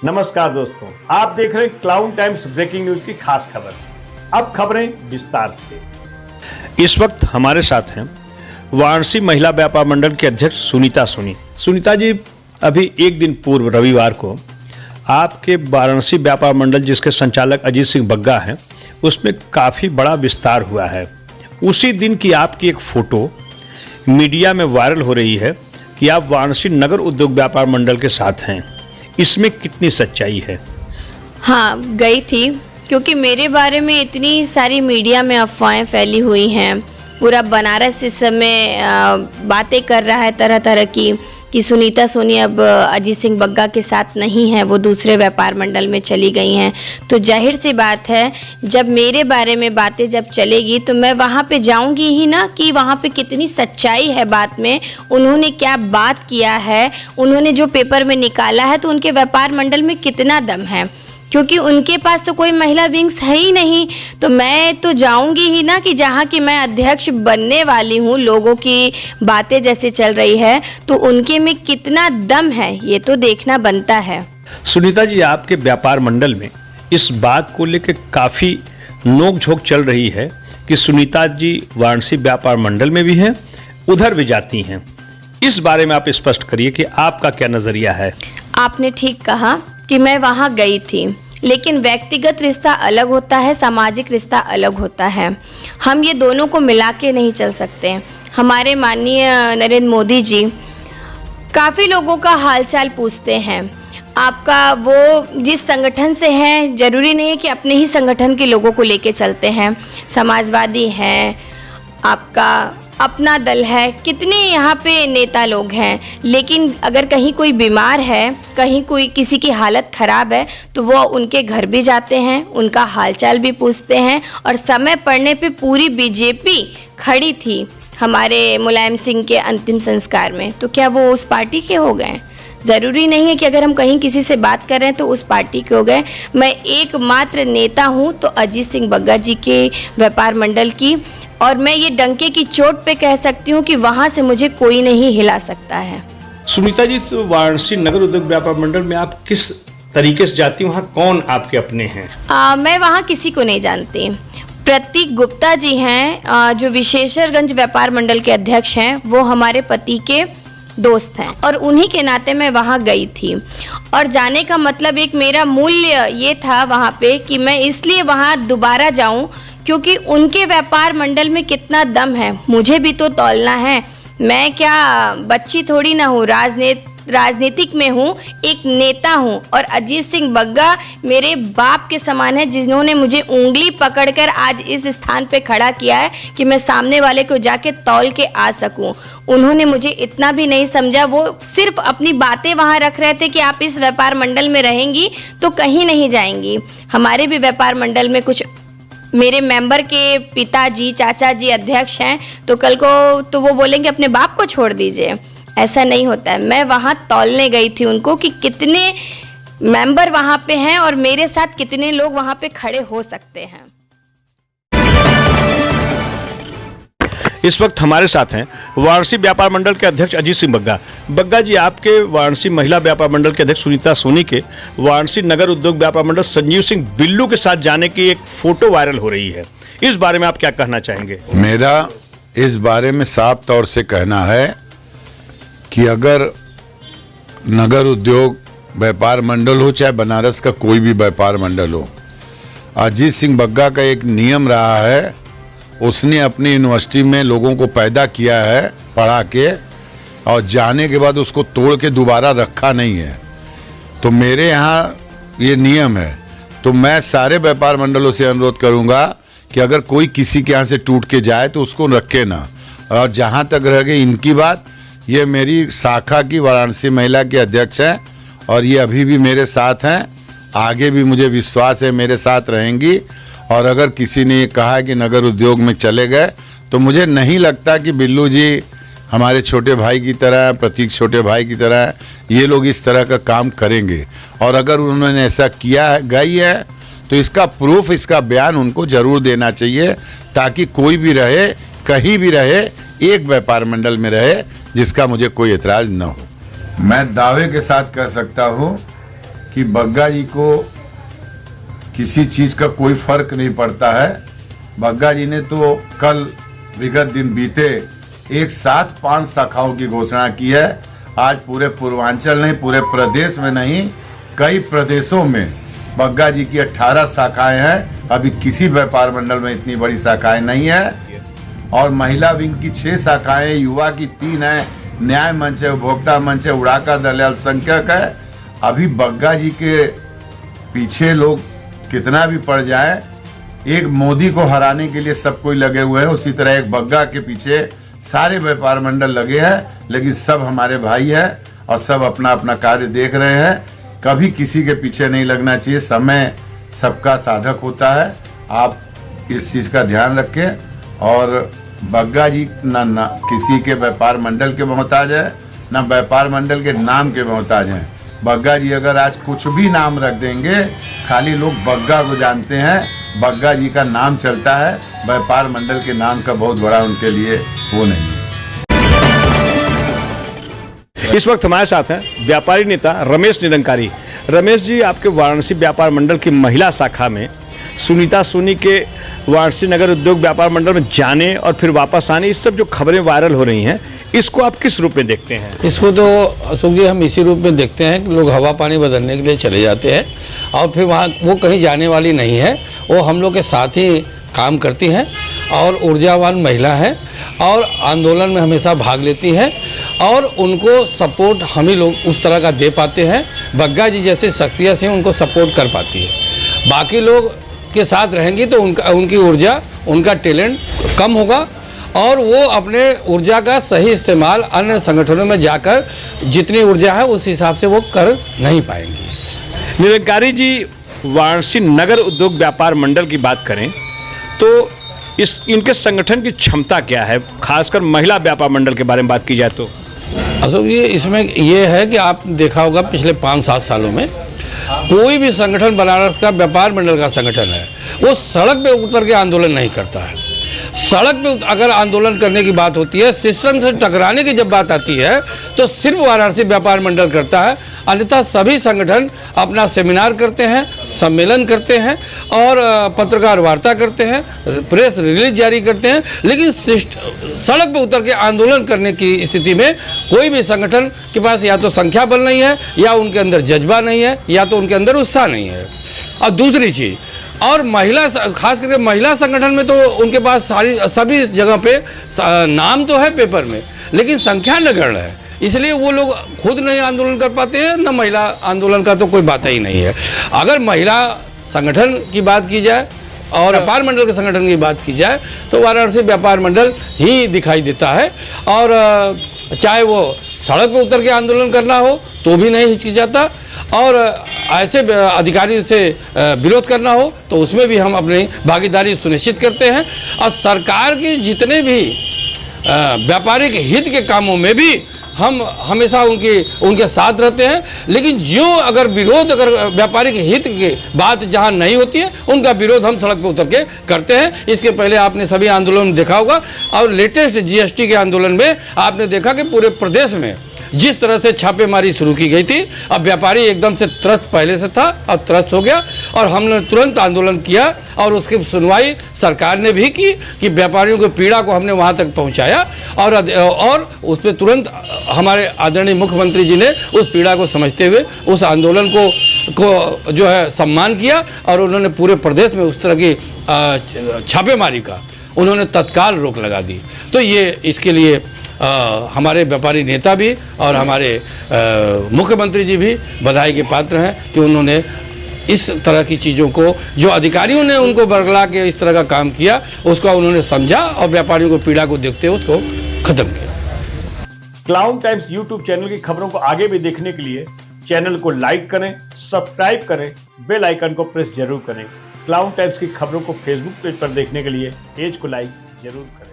नमस्कार दोस्तों, आप देख रहे हैं क्लाउन टाइम्स ब्रेकिंग न्यूज की खास खबर। अब खबरें विस्तार से। इस वक्त हमारे साथ हैं वाराणसी महिला व्यापार मंडल के अध्यक्ष सुनीता सोनी। सुनीता जी, अभी एक दिन पूर्व रविवार को आपके वाराणसी व्यापार मंडल जिसके संचालक अजीत सिंह बग्गा हैं, उसमें काफ़ी बड़ा विस्तार हुआ है। उसी दिन की आपकी एक फोटो मीडिया में वायरल हो रही है कि आप वाराणसी नगर उद्योग व्यापार मंडल के साथ हैं। इसमें कितनी सच्चाई है? हाँ, गई थी क्योंकि मेरे बारे में इतनी सारी मीडिया में अफवाहें फैली हुई हैं। पूरा बनारस इस समय बातें कर रहा है तरह तरह की कि सुनीता सोनी अब अजीत सिंह बग्गा के साथ नहीं है, वो दूसरे व्यापार मंडल में चली गई हैं। तो जाहिर सी बात है, जब मेरे बारे में बातें जब चलेगी तो मैं वहाँ पे जाऊँगी ही ना कि वहाँ पे कितनी सच्चाई है बात में, उन्होंने क्या बात किया है, उन्होंने जो पेपर में निकाला है, तो उनके व्यापार मंडल में कितना दम है। क्योंकि उनके पास तो कोई महिला विंग्स है ही नहीं, तो मैं तो जाऊंगी ही ना कि जहाँ की मैं अध्यक्ष बनने वाली हूँ। लोगों की बातें जैसे चल रही है तो उनके में कितना दम है, ये तो देखना बनता है। सुनीता जी, आपके व्यापार मंडल में इस बात को लेकर काफ़ी नोक-झोंक चल रही है कि सुनीता जी वाराणसी व्यापार मंडल में भी हैं, उधर भी जाती हैं। इस बारे में आप स्पष्ट करिए कि आपका क्या नज़रिया है। आपने ठीक कहा कि मैं वहाँ गई थी, लेकिन व्यक्तिगत रिश्ता अलग होता है, सामाजिक रिश्ता अलग होता है। हम ये दोनों को मिला के नहीं चल सकते। हमारे माननीय नरेंद्र मोदी जी काफ़ी लोगों का हालचाल पूछते हैं। आपका वो जिस संगठन से हैं, जरूरी नहीं है कि अपने ही संगठन के लोगों को लेके चलते हैं। समाजवादी हैं, आपका अपना दल है, कितने यहाँ पे नेता लोग हैं, लेकिन अगर कहीं कोई बीमार है, कहीं कोई किसी की हालत ख़राब है, तो वो उनके घर भी जाते हैं, उनका हालचाल भी पूछते हैं। और समय पड़ने पे पूरी बीजेपी खड़ी थी हमारे मुलायम सिंह के अंतिम संस्कार में। तो क्या वो उस पार्टी के हो गए? ज़रूरी नहीं है कि अगर हम कहीं किसी से बात कर रहे हैं तो उस पार्टी के हो गए। मैं एकमात्र नेता हूँ तो अजीत सिंह बग्गा जी के व्यापार मंडल की, और मैं ये डंके की चोट पे कह सकती हूँ कि वहाँ से मुझे कोई नहीं हिला सकता है। सुनीता जी, तो वाराणसी नगर उद्योग व्यापार मंडल में आप किस तरीके से जाती हैं? वहाँ कौन आपके अपने हैं? मैं वहाँ किसी को नहीं जानती। प्रतीक गुप्ता जी हैं, जो विशेषरगंज व्यापार मंडल के अध्यक्ष हैं, वो हमारे पति के दोस्त हैं और उन्हीं के नाते मैं वहाँ गई थी। और जाने का मतलब एक मेरा मूल्य ये था वहाँ पे कि मैं इसलिए वहाँ दोबारा जाऊँ क्योंकि उनके व्यापार मंडल में कितना दम है, मुझे भी तो तौलना है। मैं क्या बच्ची थोड़ी ना हूँ, राजनीतिक में हूँ, एक नेता हूँ। और अजीत सिंह बग्गा मेरे बाप के समान है, जिन्होंने मुझे उंगली पकड़कर आज इस स्थान पे खड़ा किया है कि मैं सामने वाले को जाके तौल के आ सकूं। उन्होंने मुझे इतना भी नहीं समझा, वो सिर्फ अपनी बातें वहाँ रख रहे थे कि आप इस व्यापार मंडल में रहेंगी तो कहीं नहीं जाएंगी। हमारे भी व्यापार मंडल में कुछ मेरे मेंबर के पिताजी, चाचा जी अध्यक्ष हैं, तो कल को तो वो बोलेंगे अपने बाप को छोड़ दीजिए। ऐसा नहीं होता है। मैं वहाँ तौलने गई थी उनको कि कितने मेंबर वहाँ पे हैं और मेरे साथ कितने लोग वहाँ पे खड़े हो सकते हैं। इस वक्त हमारे साथ हैं वाराणसी व्यापार मंडल के अध्यक्ष अजीत सिंह बग्गा। बग्गा जी, आपके वाराणसी महिला व्यापार मंडल के अध्यक्ष सुनीता सोनी के वाराणसी नगर उद्योग व्यापार मंडल संजीव सिंह बिल्लू के साथ जाने की एक फोटो वायरल हो रही है। इस बारे में आप क्या कहना चाहेंगे? मेरा इस बारे में साफ तौर से कहना है कि अगर नगर उद्योग व्यापार मंडल हो, चाहे बनारस का कोई भी व्यापार मंडल हो, अजीत सिंह बग्गा का एक नियम रहा है, उसने अपनी यूनिवर्सिटी में लोगों को पैदा किया है पढ़ा के, और जाने के बाद उसको तोड़ के दोबारा रखा नहीं है। तो मेरे यहाँ ये नियम है। तो मैं सारे व्यापार मंडलों से अनुरोध करूँगा कि अगर कोई किसी के यहाँ से टूट के जाए तो उसको रखे ना। और जहाँ तक रह गई इनकी बात, ये मेरी शाखा की वाराणसी महिला के अध्यक्ष हैं और ये अभी भी मेरे साथ हैं, आगे भी मुझे विश्वास है मेरे साथ रहेंगी। और अगर किसी ने ये कहा कि नगर उद्योग में चले गए, तो मुझे नहीं लगता कि बिल्लू जी हमारे छोटे भाई की तरह, प्रतीक छोटे भाई की तरह, ये लोग इस तरह का काम करेंगे। और अगर उन्होंने ऐसा किया है, गई है, तो इसका प्रूफ, इसका बयान उनको ज़रूर देना चाहिए, ताकि कोई भी रहे, कहीं भी रहे, एक व्यापार मंडल में रहे जिसका मुझे कोई एतराज़ न हो। मैं दावे के साथ कह सकता हूँ कि बग्गा जी को किसी चीज का कोई फर्क नहीं पड़ता है। बग्गा जी ने तो कल विगत दिन बीते एक साथ 5 शाखाओं की घोषणा की है। आज पूरे पूर्वांचल नहीं, पूरे प्रदेश में नहीं, कई प्रदेशों में बग्गा जी की 18 शाखाएं हैं। अभी किसी व्यापार मंडल में इतनी बड़ी शाखाएं नहीं है। और महिला विंग की 6 शाखाएं, युवा की 3 है, न्याय मंच है, उपभोक्ता मंच है, उड़ाका दल है, अल्पसंख्यक है। अभी बग्गा जी के पीछे लोग कितना भी पड़ जाए, एक मोदी को हराने के लिए सब कोई लगे हुए हैं, उसी तरह एक बग्गा के पीछे सारे व्यापार मंडल लगे हैं। लेकिन सब हमारे भाई हैं और सब अपना अपना कार्य देख रहे हैं। कभी किसी के पीछे नहीं लगना चाहिए। समय सबका साधक होता है। आप इस चीज का ध्यान रखें। और बग्गा जी ना किसी के व्यापार मंडल के मोहताज है, ना व्यापार मंडल के नाम के मोहताज हैं। बग्गा जी अगर आज कुछ भी नाम रख देंगे, खाली लोग बग्गा को जानते हैं, बग्गा जी का नाम चलता है। व्यापार मंडल के नाम का बहुत बड़ा उनके लिए वो नहीं है। इस वक्त हमारे साथ हैं व्यापारी नेता रमेश निरंकारी। रमेश जी, आपके वाराणसी व्यापार मंडल की महिला शाखा में सुनीता सोनी के वाराणसी नगर उद्योग व्यापार मंडल में जाने और फिर वापस आने, इस सब जो खबरें वायरल हो रही हैं, इसको आप किस रूप में देखते हैं? इसको तो अशोक जी हम इसी रूप में देखते हैं कि लोग हवा पानी बदलने के लिए चले जाते हैं और फिर वहाँ वो कहीं जाने वाली नहीं है। वो हम लोग के साथ ही काम करती हैं और ऊर्जावान महिला हैं और आंदोलन में हमेशा भाग लेती हैं और उनको सपोर्ट हम ही लोग उस तरह का दे पाते हैं। बग्गा जी जैसे शख्सियत हैं उनको सपोर्ट कर पाती है। बाकी लोग के साथ रहेंगी तो उनकी ऊर्जा, उनका टैलेंट कम होगा और वो अपने ऊर्जा का सही इस्तेमाल अन्य संगठनों में जाकर जितनी ऊर्जा है उस हिसाब से वो कर नहीं पाएंगी। निरंकारी जी, वाराणसी नगर उद्योग व्यापार मंडल की बात करें तो इनके संगठन की क्षमता क्या है, खासकर महिला व्यापार मंडल के बारे में बात की जाए तो? अशोक जी, इसमें ये है कि आप देखा होगा पिछले 5-7 सालों में कोई भी संगठन, बनारस का व्यापार मंडल का संगठन है, वो सड़क पे उतर के आंदोलन नहीं करता है। सड़क पे अगर आंदोलन करने की बात होती है, सिस्टम से टकराने की जब बात आती है तो सिर्फ वाराणसी व्यापार मंडल करता है। अन्यथा सभी संगठन अपना सेमिनार करते हैं, सम्मेलन करते हैं और पत्रकार वार्ता करते हैं, प्रेस रिलीज जारी करते हैं, लेकिन सड़क पर उतर के आंदोलन करने की स्थिति में कोई भी संगठन के पास या तो संख्या बल नहीं है, या उनके अंदर जज्बा नहीं है, या तो उनके अंदर उत्साह नहीं है। और दूसरी चीज़, और महिला, खास करके महिला संगठन में तो उनके पास सभी जगह पे नाम तो है पेपर में, लेकिन संख्या नगण्य है, इसलिए वो लोग खुद नहीं आंदोलन कर पाते हैं, न महिला आंदोलन का तो कोई बात ही नहीं है। अगर महिला संगठन की बात की जाए और व्यापार मंडल के संगठन की बात की जाए तो वाराणसी व्यापार मंडल ही दिखाई देता है। और चाहे वो सड़क पर उतर के आंदोलन करना हो तो भी नहीं हिचकिचाता, और ऐसे अधिकारियों से विरोध करना हो तो उसमें भी हम अपनी भागीदारी सुनिश्चित करते हैं। और सरकार के जितने भी व्यापारिक हित के कामों में भी हम हमेशा उनके साथ रहते हैं। लेकिन जो अगर विरोध, अगर व्यापारिक हित की बात जहां नहीं होती है, उनका विरोध हम सड़क पर उतर के करते हैं। इसके पहले आपने सभी आंदोलन में देखा होगा, और लेटेस्ट जीएसटी के आंदोलन में आपने देखा कि पूरे प्रदेश में जिस तरह से छापेमारी शुरू की गई थी, अब व्यापारी एकदम से त्रस्त पहले से था, अब त्रस्त हो गया और हमने तुरंत आंदोलन किया और उसकी सुनवाई सरकार ने भी की कि व्यापारियों की पीड़ा को हमने वहां तक पहुंचाया और उस पर तुरंत हमारे आदरणीय मुख्यमंत्री जी ने उस पीड़ा को समझते हुए उस आंदोलन को जो है सम्मान किया और उन्होंने पूरे प्रदेश में उस तरह की छापेमारी का उन्होंने तत्काल रोक लगा दी। तो ये इसके लिए हमारे व्यापारी नेता भी और हमारे मुख्यमंत्री जी भी बधाई के पात्र हैं कि उन्होंने इस तरह की चीज़ों को, जो अधिकारियों ने उनको बरगला के इस तरह का काम किया, उसका उन्होंने समझा और व्यापारियों को पीड़ा को देखते हुए उसको खत्म किया। क्लाउन टाइम्स यूट्यूब चैनल की खबरों को आगे भी देखने के लिए चैनल को लाइक करें, सब्सक्राइब करें, बेल आइकन को प्रेस जरूर करें। क्लाउन टाइम्स की खबरों को फेसबुक पेज पर देखने के लिए पेज को लाइक जरूर करें।